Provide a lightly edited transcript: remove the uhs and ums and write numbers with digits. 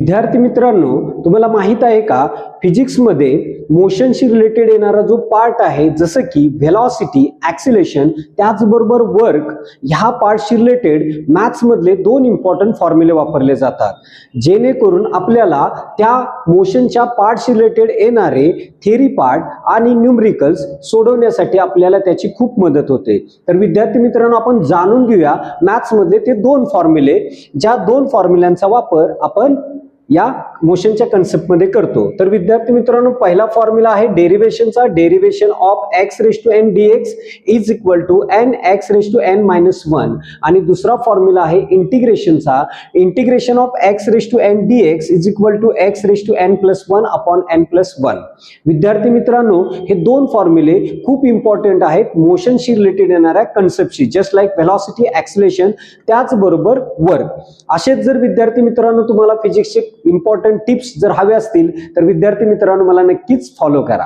विद्यार्थी मित्रांनो, तुम्हाला माहित आहे का फिजिक्स मध्ये मोशनशी रिलेटेड येणारा जो पार्ट आहे जसं की व्हेलॉसिटी, ॲक्सिलेशन त्याचबरोबर वर्क ह्या पार्टशी रिलेटेड मॅथ्स मधले दोन इम्पॉर्टंट फॉर्म्युले वापरले जातात, जेणेकरून आपल्याला त्या मोशनच्या पार्टशी रिलेटेड येणारे थेरी पार्ट आणि न्यूमरिकल्स सोडवण्यासाठी आपल्याला त्याची खूप मदत होते। तर विद्यार्थी मित्रांनो, आपण जाणून घेऊया मॅथ्स मधले ते दोन फॉर्म्युले, ज्या दोन फॉर्म्युल्यांचा वापर आपण या मोशनच्या कन्सेप्ट मध्ये करतो। तर विद्यार्थी मित्रांनो, पहिला फॉर्म्युला आहे डेरिवेशनचा, derivation of x raise to n dx is equal to nx raise to n minus 1 आणि दुसरा फॉर्म्युला आहे इंटिग्रेशनचा, integration of x raise to n dx is equal to x raise to n plus 1 upon n plus 1। विद्यार्थी मित्रांनो, हे दोन फॉर्म्युले खूप important आहेत मोशनशी रिलेटेड येणाऱ्या कन्सेप्टशी, जस्ट लाईक व्हेलॉसिटी, ॲक्सिलेशन त्याचबरोबर वर्क। असेच जर विद्यार्थी मित्रांनो तुम्हाला फिजिक्सचे इम्पॉर्टंट टिप्स जर हवे असतील तर विद्यार्थी मित्रांनो मला नक्कीच फॉलो करा।